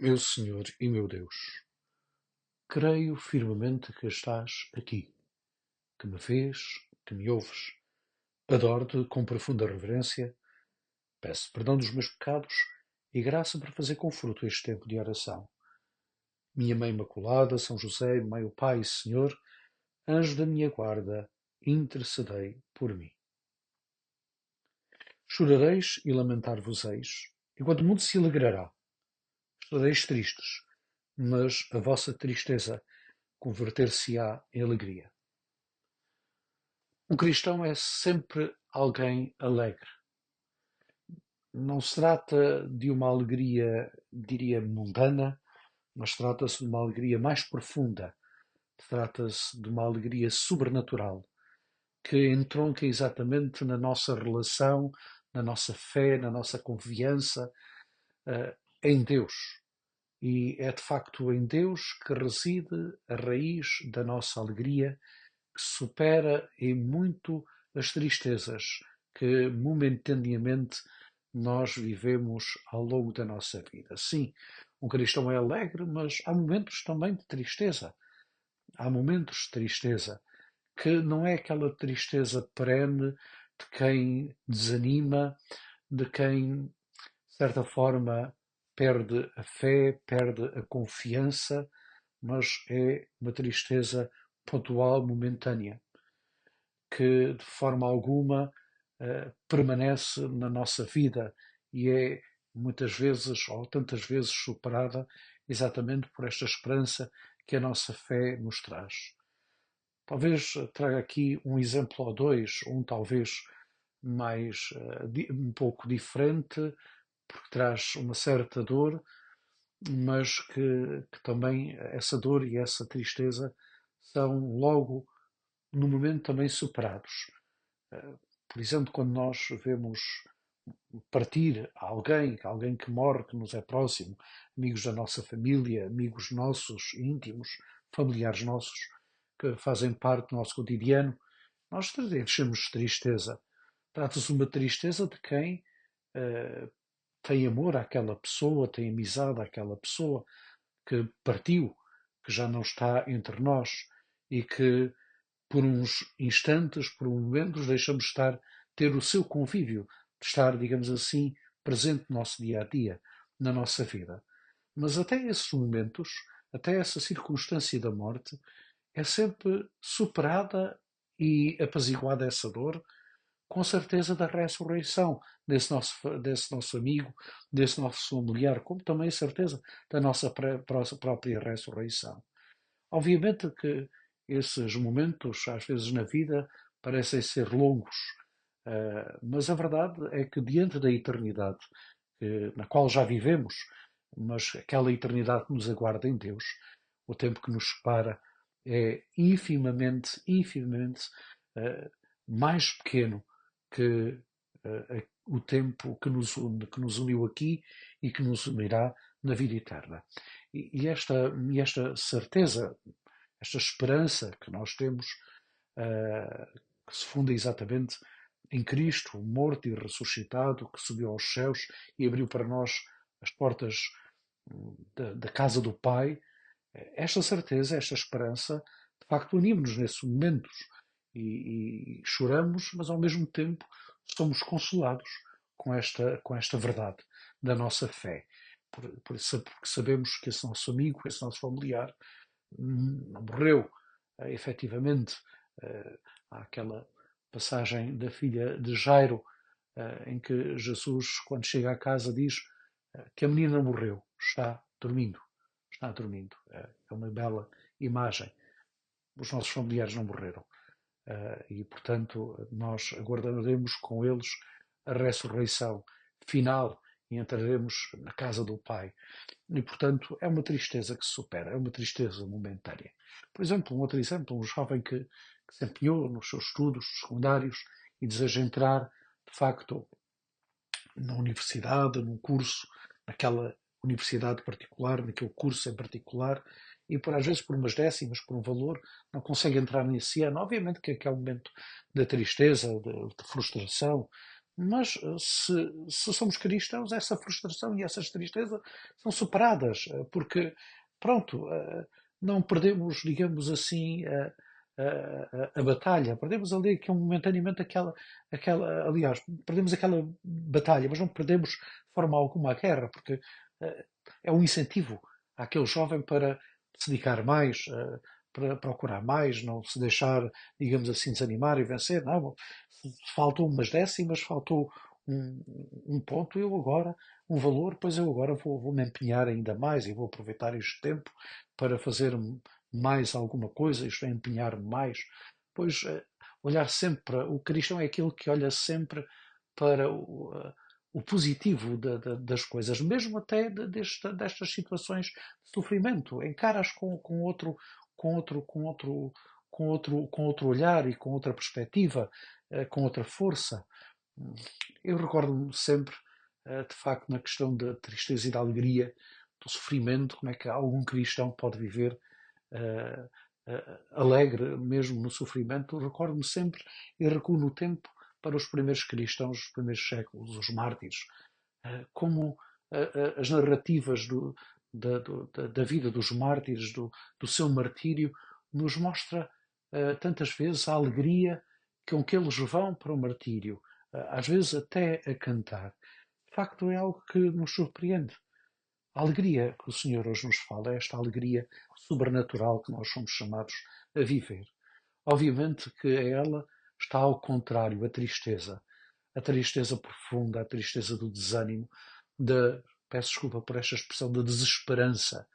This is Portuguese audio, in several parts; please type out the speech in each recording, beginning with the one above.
Meu Senhor e meu Deus, creio firmemente que estás aqui, que me vês, que me ouves. Adoro-te com profunda reverência, peço perdão dos meus pecados e graça para fazer com fruto este tempo de oração. Minha Mãe Imaculada, São José, meu Pai e Senhor, anjo da minha guarda, intercedei por mim. Chorareis e lamentar-vos-eis, enquanto o mundo se alegrará. Estareis tristes, mas a vossa tristeza converter-se-á em alegria. Um cristão é sempre alguém alegre. Não se trata de uma alegria, diria, mundana, mas trata-se de uma alegria mais profunda. Trata-se de uma alegria sobrenatural, que entronca exatamente na nossa relação, na nossa fé, na nossa confiança em Deus. E é de facto em Deus que reside a raiz da nossa alegria, que supera em muito as tristezas que momentaneamente nós vivemos ao longo da nossa vida. Sim, um cristão é alegre, mas há momentos também de tristeza. Há momentos de tristeza que não é aquela tristeza perene de quem desanima, de quem, de certa forma, perde a fé, perde a confiança, mas é uma tristeza pontual, momentânea, que de forma alguma permanece na nossa vida e é muitas vezes ou tantas vezes superada exatamente por esta esperança que a nossa fé nos traz. Talvez traga aqui um exemplo ou dois, um talvez mais um pouco diferente, porque traz uma certa dor, mas que também essa dor e essa tristeza são logo no momento também superados. Por exemplo, quando nós vemos partir alguém que morre, que nos é próximo, amigos da nossa família, amigos nossos íntimos, familiares nossos, que fazem parte do nosso cotidiano, nós enchemos de tristeza. Trata-se de uma tristeza de quem tem amor àquela pessoa, tem amizade àquela pessoa que partiu, que já não está entre nós e que por uns instantes, por um momentos, deixamos de estar, ter o seu convívio, de estar, digamos assim, presente no nosso dia a dia, na nossa vida. Mas até esses momentos, até essa circunstância da morte, é sempre superada e apaziguada essa dor, com certeza da ressurreição desse nosso amigo, desse nosso familiar, como também a certeza da nossa própria ressurreição. Obviamente que esses momentos, às vezes na vida, parecem ser longos, mas a verdade é que diante da eternidade, na qual já vivemos, mas aquela eternidade que nos aguarda em Deus, o tempo que nos separa é infimamente mais pequeno que o tempo que nos uniu aqui e que nos unirá na vida eterna. E esta certeza, esta esperança que nós temos, que se funda exatamente em Cristo, morto e ressuscitado, que subiu aos céus e abriu para nós as portas da casa do Pai, esta certeza, esta esperança, de facto, unimos-nos nesses momentos e choramos, mas ao mesmo tempo somos consolados com esta verdade da nossa fé. Porque sabemos que esse nosso amigo, esse nosso familiar, não morreu. Efetivamente, há aquela passagem da filha de Jairo, em que Jesus, quando chega à casa, diz que a menina não morreu, está dormindo. Está dormindo. É uma bela imagem. Os nossos familiares não morreram. E, portanto, nós aguardaremos com eles a ressurreição final e entraremos na casa do Pai. E, portanto, é uma tristeza que se supera, é uma tristeza momentânea. Por exemplo, um outro exemplo, um jovem que se empenhou nos seus estudos secundários e deseja entrar, de facto, na universidade, num curso, naquela universidade particular, naquele curso em particular, e por às vezes por umas décimas, por um valor, não consegue entrar nesse ano. Obviamente que aquele momento da tristeza, de frustração, Mas se somos cristãos, essa frustração e essas tristezas são superadas, porque, pronto, não perdemos, digamos assim, a batalha. Perdemos ali que momentaneamente aliás, perdemos aquela batalha, mas não perdemos de forma alguma a guerra, porque eh, é um incentivo àquele jovem para se dedicar mais, para procurar mais, não se deixar, digamos assim, desanimar e vencer. Não, faltou umas décimas, faltou um ponto, eu agora, um valor, pois eu agora vou me empenhar ainda mais e vou aproveitar este tempo para fazer mais alguma coisa, isto é, empenhar-me mais. Pois olhar sempre para. O cristão é aquele que olha sempre para o positivo das coisas, mesmo até destas situações de sofrimento. Encaras com outro, com outro, com outro olhar e com outra perspectiva, com outra força. Eu recordo-me sempre, de facto, na questão da tristeza e da alegria, do sofrimento, como é que algum cristão pode viver alegre mesmo no sofrimento. Recordo-me sempre e recuo no tempo para os primeiros cristãos, os primeiros séculos, os mártires, como as narrativas da vida dos mártires, do seu martírio, nos mostra tantas vezes a alegria com que eles vão para o martírio, às vezes até a cantar. De facto, é algo que nos surpreende. A alegria que o Senhor hoje nos fala é esta alegria sobrenatural que nós somos chamados a viver. Obviamente que ela está ao contrário, a tristeza profunda, a tristeza do desânimo, peço desculpa por esta expressão, da desesperança,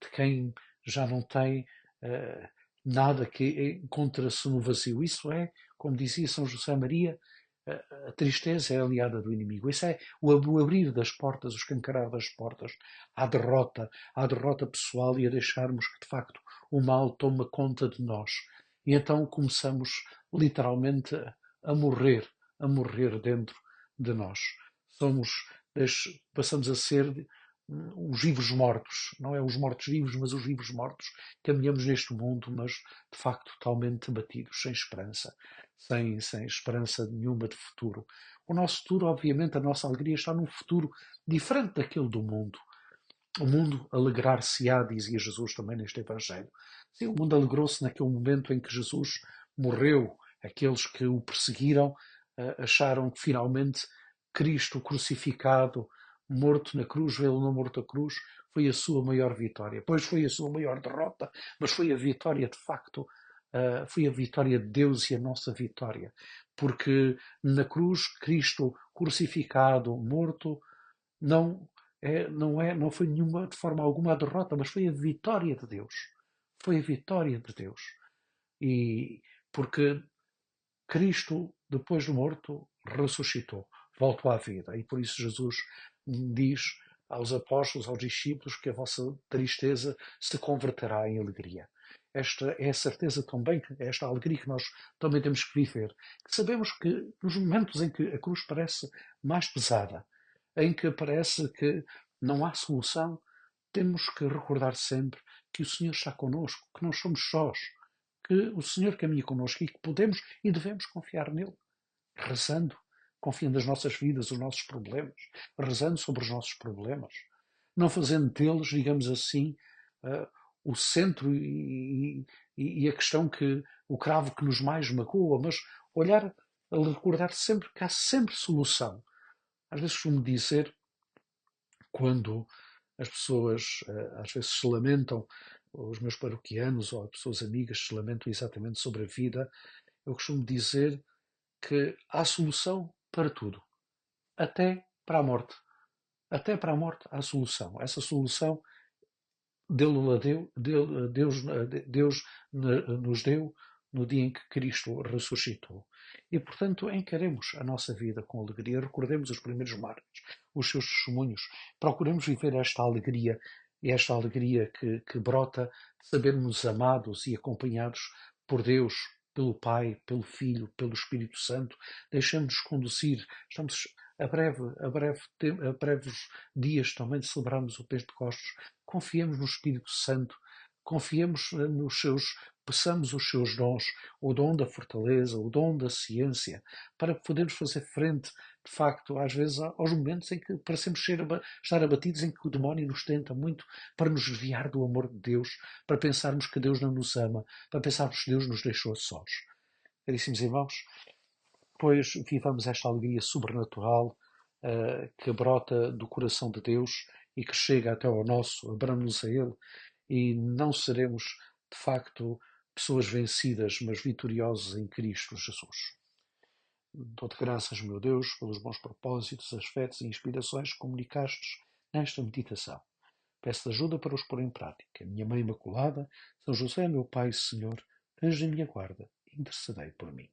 de quem já não tem uh, nada, que encontra-se no vazio. Isso é, como dizia São José Maria, a tristeza é aliada do inimigo. Isso é o abrir das portas, o escancarar das portas à derrota pessoal e a deixarmos que, de facto, o mal tome conta de nós. E então começamos literalmente a morrer dentro de nós. Somos, passamos a ser os vivos mortos, não é os mortos-vivos, mas os vivos mortos. Caminhamos neste mundo, mas de facto totalmente abatidos, sem esperança, sem esperança nenhuma de futuro. O nosso futuro, obviamente, a nossa alegria está num futuro diferente daquele do mundo. O mundo alegrar-se-á, dizia Jesus também neste Evangelho. Sim, o mundo alegrou-se naquele momento em que Jesus morreu. Aqueles que o perseguiram acharam que finalmente Cristo crucificado, morto na cruz, ele não morto a cruz, foi a sua maior vitória. Pois foi a sua maior derrota, mas foi a vitória de facto, foi a vitória de Deus e a nossa vitória. Porque na cruz, Cristo crucificado, morto, não não foi nenhuma, de forma alguma, a derrota, mas foi a vitória de Deus. Foi a vitória de Deus. E porque Cristo, depois de morto, ressuscitou, voltou à vida. E por isso Jesus diz aos apóstolos, aos discípulos, que a vossa tristeza se converterá em alegria. Esta é a certeza também, esta alegria que nós também temos que viver. Que sabemos que nos momentos em que a cruz parece mais pesada, em que parece que não há solução, temos que recordar sempre que o Senhor está connosco, que não somos sós, que o Senhor caminha connosco e que podemos e devemos confiar nele, rezando, confiando as nossas vidas, os nossos problemas, rezando sobre os nossos problemas, não fazendo deles, digamos assim, uh, o centro e a questão que o cravo que nos mais magoa, mas olhar, recordar sempre que há sempre solução. Às vezes costumo dizer, quando as pessoas às vezes se lamentam, os meus paroquianos ou pessoas amigas se lamentam exatamente sobre a vida, eu costumo dizer que há solução para tudo, até para a morte. Até para a morte há solução. Essa solução Deus nos deu no dia em que Cristo ressuscitou. E, portanto, encaremos a nossa vida com alegria, recordemos os primeiros mártires, os seus testemunhos, procuremos viver esta alegria que brota de sabermos amados e acompanhados por Deus, pelo Pai, pelo Filho, pelo Espírito Santo. Deixamos-nos conduzir. Estamos a breves dias também de celebrarmos o Pentecostes. Confiemos no Espírito Santo, confiemos nos seus, peçamos os seus dons, o dom da fortaleza, o dom da ciência, para podermos fazer frente de facto, às vezes, aos momentos em que parecemos estar abatidos, em que o demónio nos tenta muito para nos desviar do amor de Deus, para pensarmos que Deus não nos ama, para pensarmos que Deus nos deixou sós. Caríssimos irmãos, pois vivamos esta alegria sobrenatural que brota do coração de Deus e que chega até ao nosso, abramos-nos a Ele e não seremos, de facto, pessoas vencidas, mas vitoriosas em Cristo Jesus. Dou-te graças, meu Deus, pelos bons propósitos, afetos e inspirações que comunicastes nesta meditação. Peço-te ajuda para os pôr em prática. Minha Mãe Imaculada, São José, meu Pai e Senhor, anjo da minha guarda, intercedei por mim.